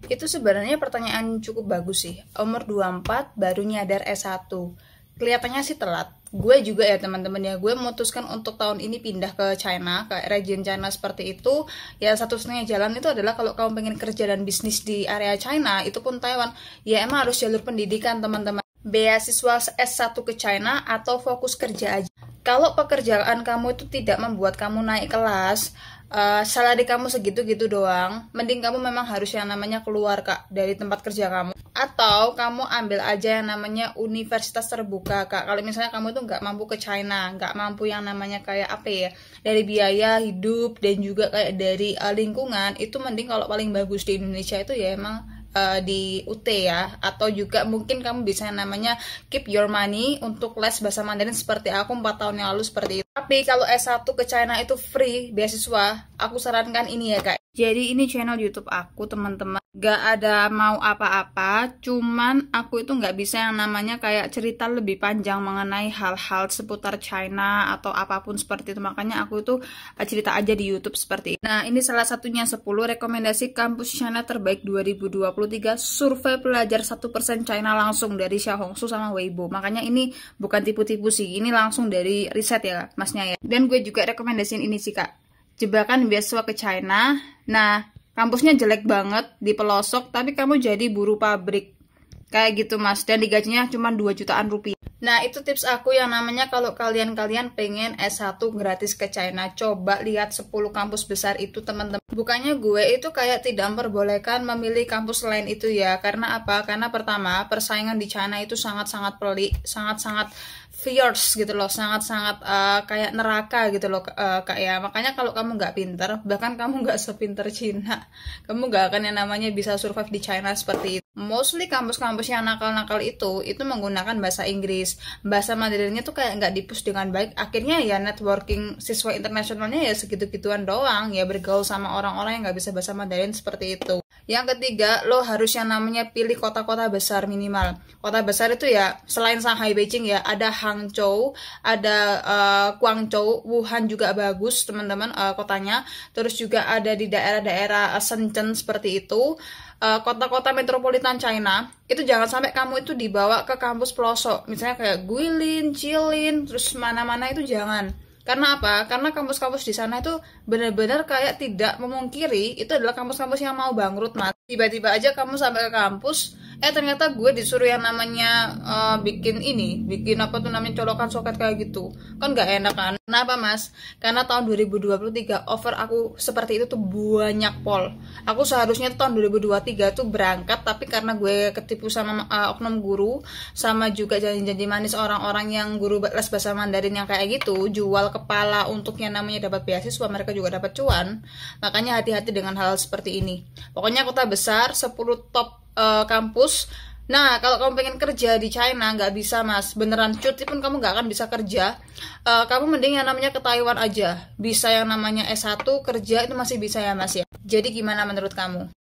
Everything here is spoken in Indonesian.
Itu sebenarnya pertanyaan cukup bagus sih. Umur 24 baru nyadar S1. Kelihatannya sih telat. Gue juga ya teman-teman ya, gue memutuskan untuk tahun ini pindah ke China, ke region China seperti itu. Ya satu-satunya jalan itu adalah kalau kamu pengen kerja dan bisnis di area China, itu pun Taiwan, ya emang harus jalur pendidikan teman-teman. Beasiswa S1 ke China atau fokus kerja aja. Kalau pekerjaan kamu itu tidak membuat kamu naik kelas, salary kamu segitu-gitu doang, mending kamu memang harus yang namanya keluar kak dari tempat kerja kamu. Atau kamu ambil aja yang namanya universitas terbuka kak. Kalau misalnya kamu tuh nggak mampu ke China, nggak mampu yang namanya kayak apa ya, dari biaya hidup dan juga kayak dari lingkungan, itu mending kalau paling bagus di Indonesia itu ya emang di UT ya, atau juga mungkin kamu bisa yang namanya keep your money untuk les bahasa Mandarin seperti aku 4 tahun yang lalu seperti itu. Tapi kalau S1 ke China itu free beasiswa, aku sarankan ini ya kak. Jadi ini channel YouTube aku teman-teman, gak ada mau apa-apa, cuman aku itu gak bisa yang namanya kayak cerita lebih panjang mengenai hal-hal seputar China atau apapun seperti itu. Makanya aku itu cerita aja di YouTube seperti itu. Nah ini salah satunya 10 rekomendasi kampus China terbaik 2023, survei pelajar 1% China langsung dari Xiaohongshu sama Weibo. Makanya ini bukan tipu-tipu sih, ini langsung dari riset ya masnya ya. Dan gue juga rekomendasiin ini sih kak, jebakan beasiswa ke China. Nah, kampusnya jelek banget di pelosok, tapi kamu jadi buruh pabrik. Kayak gitu mas, dan digajinya cuma 2 jutaan rupiah. Nah, itu tips aku yang namanya kalau kalian-kalian pengen S1 gratis ke China, coba lihat 10 kampus besar itu teman-teman. Bukannya gue itu kayak tidak memperbolehkan memilih kampus lain itu ya, karena apa? Karena pertama, persaingan di China itu sangat-sangat pelik, sangat-sangat fierce gitu loh, sangat-sangat kayak neraka gitu loh kak ya. Makanya kalau kamu nggak pinter, bahkan kamu nggak sepinter Cina, kamu nggak akan yang namanya bisa survive di China seperti itu. Mostly kampus-kampus yang nakal-nakal itu menggunakan bahasa Inggris, bahasa Mandarinnya tuh kayak nggak dipush dengan baik. Akhirnya ya networking siswa internasionalnya ya segitu-gituan doang, ya bergaul sama orang-orang yang nggak bisa bahasa Mandarin seperti itu. Yang ketiga, lo harus yang namanya pilih kota-kota besar minimal. Kota besar itu ya selain Shanghai, Beijing ya, ada Hangzhou, ada Guangzhou, Wuhan juga bagus teman-teman kotanya. Terus juga ada di daerah-daerah Shenzhen seperti itu. Kota-kota metropolitan China itu jangan sampai kamu itu dibawa ke kampus pelosok, misalnya kayak Guilin, Jilin, terus mana-mana itu jangan. Karena apa? Karena kampus-kampus di sana itu benar-benar kayak tidak memungkiri itu adalah kampus-kampus yang mau bangkrut mas. Tiba-tiba aja kamu sampai ke kampus, ternyata gue disuruh yang namanya bikin apa tuh namanya colokan soket kayak gitu. Kan nggak enak kan? Kenapa mas? Karena tahun 2023 offer aku seperti itu tuh banyak pol. Aku seharusnya tuh tahun 2023 tuh berangkat, tapi karena gue ketipu sama oknum guru, sama juga janji-janji manis orang-orang yang guru les bahasa Mandarin yang kayak gitu, jual kepala untuk yang namanya dapat beasiswa, mereka juga dapat cuan. Makanya hati-hati dengan hal seperti ini. Pokoknya kota besar, 10 top kampus. Nah, kalau kamu pengen kerja di China, nggak bisa mas, beneran cuti pun kamu nggak akan bisa kerja. Kamu mending yang namanya ke Taiwan aja, bisa yang namanya S1 kerja itu masih bisa ya mas ya. Jadi gimana menurut kamu?